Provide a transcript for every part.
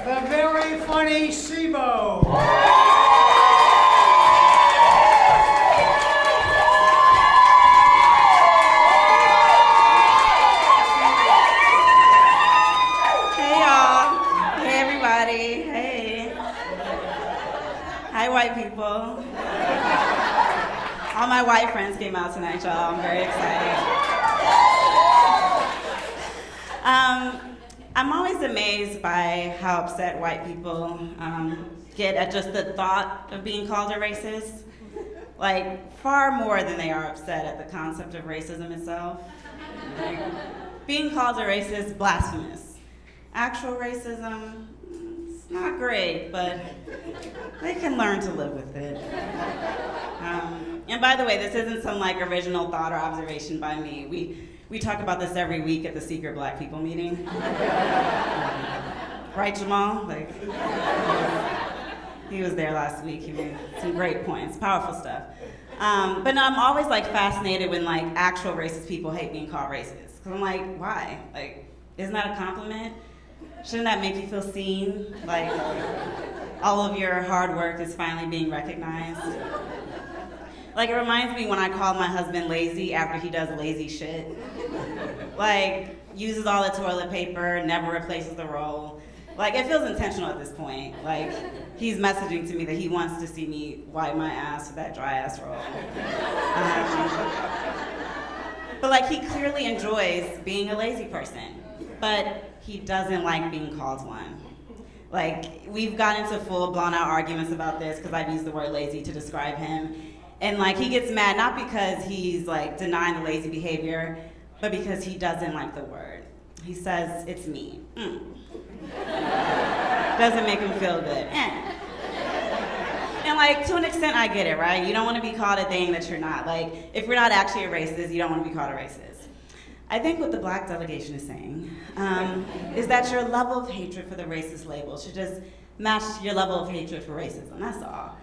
the very funny Sibo. Hey y'all. Hey everybody. Hey. Hi white people. All my white friends came out tonight, y'all. I'm very excited. I'm always amazed by how upset white people get at just the thought of being called a racist. Like, far more than they are upset at the concept of racism itself. Like, being called a racist, blasphemous. Actual racism, it's not great, but they can learn to live with it. And by the way, this isn't some like original thought or observation by me. We talk about this every week at the secret Black people meeting. Right, Jamal? Like, he was there last week. He made some great points, powerful stuff. But no, I'm always like fascinated when like actual racist people hate being called racist. Cause I'm like, why? Like, isn't that a compliment? Shouldn't that make you feel seen? Like, all of your hard work is finally being recognized. Like, it reminds me when I call my husband lazy after he does lazy shit. Like, uses all the toilet paper, never replaces the roll. Like, it feels intentional at this point. Like, he's messaging to me that he wants to see me wipe my ass with that dry ass roll. But like, he clearly enjoys being a lazy person, but he doesn't like being called one. Like, we've gotten into full blown out arguments about this because I've used the word lazy to describe him. And like, he gets mad not because he's like denying the lazy behavior, but because he doesn't like the word. He says, it's me. Doesn't make him feel good. And like, to an extent, I get it, right? You don't want to be called a thing that you're not. Like, if you're not actually a racist, you don't want to be called a racist. I think what the Black delegation is saying is that your level of hatred for the racist label should just match your level of hatred for racism, that's all.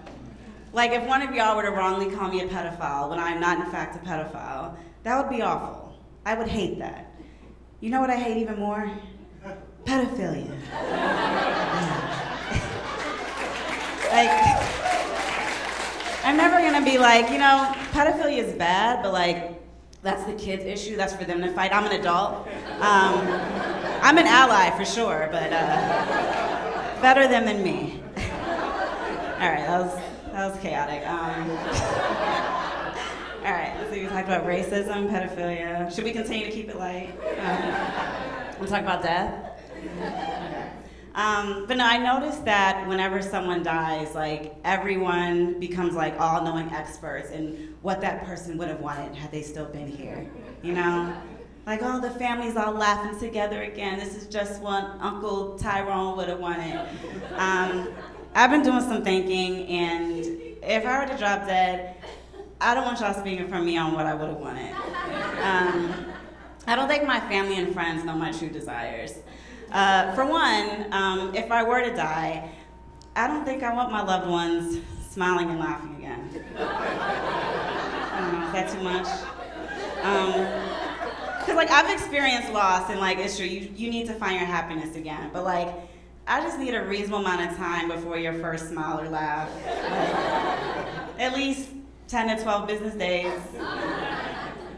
Like, if one of y'all were to wrongly call me a pedophile when I'm not in fact a pedophile, that would be awful. I would hate that. You know what I hate even more? Pedophilia. Like, I'm never gonna be like, you know, pedophilia is bad, but like, that's the kid's issue, that's for them to fight. I'm an adult. I'm an ally for sure, but better them than me. All right, that was chaotic. All right, so we talked about racism, pedophilia. Should we continue to keep it light? We'll talk about death. But no, I noticed that whenever someone dies, like everyone becomes like all-knowing experts in what that person would have wanted had they still been here, you know? Like, oh, the family's all laughing together again. This is just what Uncle Tyrone would have wanted. I've been doing some thinking, and if I were to drop dead, I don't want y'all speaking for me on what I would have wanted. I don't think my family and friends know my true desires. For one, if I were to die, I don't think I want my loved ones smiling and laughing again. I don't know, is that too much? Cause like, I've experienced loss, and like, it's true, you need to find your happiness again, but like, I just need a reasonable amount of time before your first smile or laugh. Like, at least 10 to 12 business days,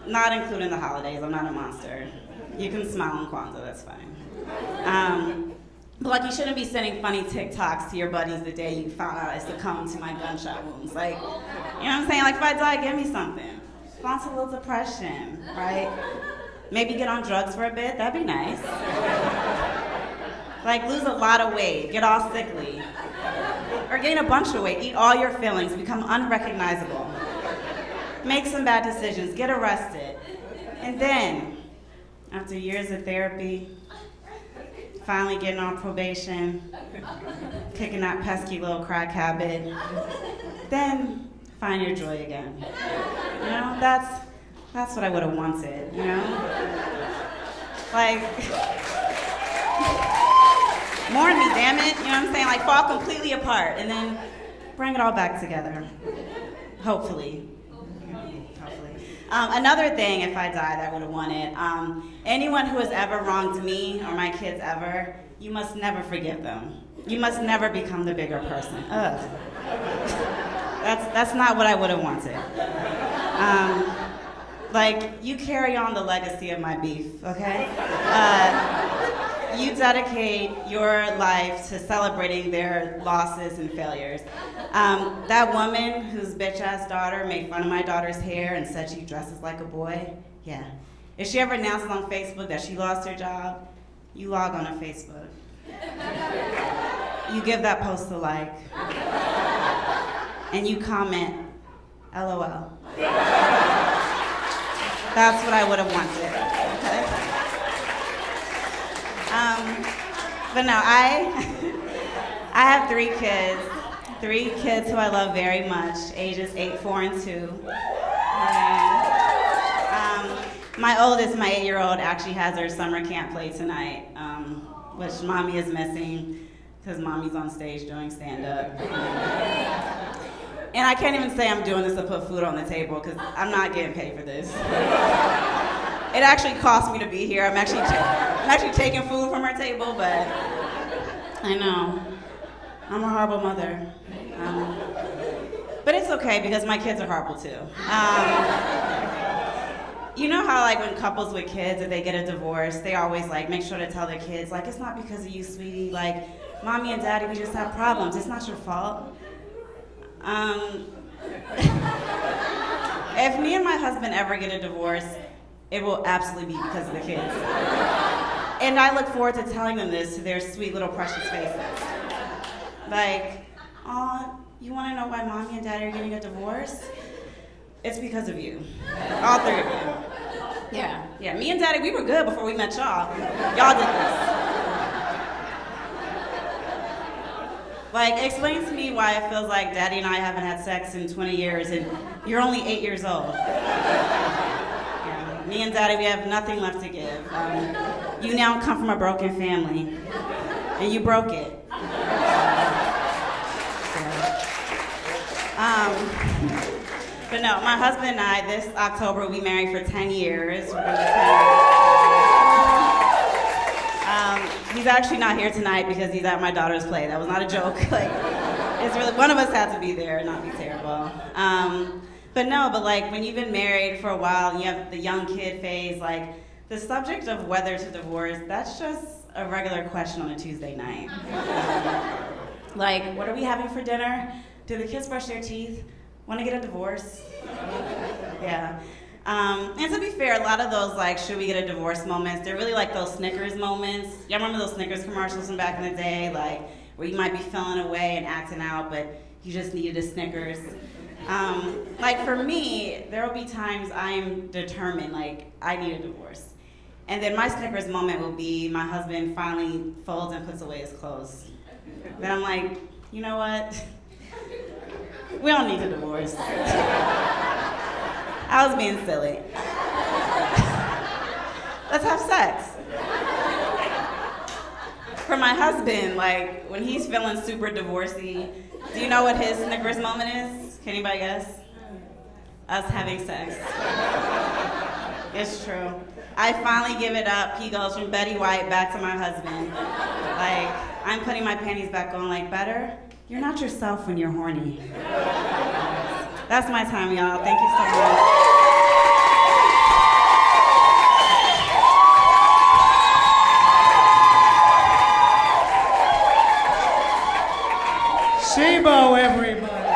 not including the holidays. I'm not a monster. You can smile on Kwanzaa, that's fine. But like, you shouldn't be sending funny TikToks to your buddies the day you found out I succumbed to my gunshot wounds. Like, you know what I'm saying? Like, if I die, give me something. Sponsor a little depression, right? Maybe get on drugs for a bit, that'd be nice. Like, lose a lot of weight, get all sickly. Or gain a bunch of weight, eat all your fillings, become unrecognizable. Make some bad decisions, get arrested. And then, after years of therapy, finally getting on probation, kicking that pesky little crack habit, then find your joy again. You know, that's what I would have wanted, you know? Like, mourn me, damn it, you know what I'm saying? Like, fall completely apart, and then bring it all back together. Hopefully. Another thing, if I died, I would have wanted, anyone who has ever wronged me or my kids ever, you must never forgive them. You must never become the bigger person. Ugh. That's not what I would have wanted. You carry on the legacy of my beef, okay? You dedicate your life to celebrating their losses and failures. That woman whose bitch-ass daughter made fun of my daughter's hair and said she dresses like a boy, yeah. If she ever announces on Facebook that she lost her job, you log on to Facebook. You give that post a like. And you comment, LOL. That's what I would have wanted, okay? But no, I have 3 kids. 3 kids who I love very much, ages 8, 4, and 2. And, my oldest, my 8-year-old, actually has her summer camp play tonight, which mommy is missing because mommy's on stage doing stand-up. And I can't even say I'm doing this to put food on the table because I'm not getting paid for this. It actually cost me to be here. I'm actually taking food from her table, but I know. I'm a horrible mother. But it's okay because my kids are horrible too. You know how when couples with kids, if they get a divorce, they always make sure to tell their kids, it's not because of you, sweetie. Mommy and daddy, we just have problems. It's not your fault. If me and my husband ever get a divorce, it will absolutely be because of the kids. And I look forward to telling them this to their sweet little precious faces. Aw, you want to know why mommy and daddy are getting a divorce? It's because of you. All 3 of you. Yeah, me and daddy, we were good before we met y'all. Y'all did this. Explain to me why it feels like daddy and I haven't had sex in 20 years and you're only 8 years old. Yeah, me and daddy, we have nothing left to give. You now come from a broken family, and you broke it. But no, my husband and I, this October, we'll be married for 10 years. We're gonna be 10 years. He's actually not here tonight because he's at my daughter's play. That was not a joke. It's really, one of us had to be there and not be terrible. But when you've been married for a while and you have the young kid phase, the subject of whether to divorce, that's just a regular question on a Tuesday night. What are we having for dinner? Do the kids brush their teeth? Want to get a divorce? Yeah. And to be fair, a lot of those should we get a divorce moments, they're really those Snickers moments. Y'all remember those Snickers commercials from back in the day, where you might be feeling away and acting out, but you just needed a Snickers. For me, there will be times I'm determined, I need a divorce. And then my Snickers moment will be my husband finally folds and puts away his clothes. Then I'm you know what? We don't need a divorce. I was being silly. Let's have sex. For my husband, when he's feeling super divorcey, do you know what his Snickers moment is? Can anybody guess? Us having sex. It's true. I finally give it up. He goes from Betty White back to my husband. I'm putting my panties back on better? You're not yourself when you're horny. That's my time, y'all. Thank you so much. Sibo, everybody.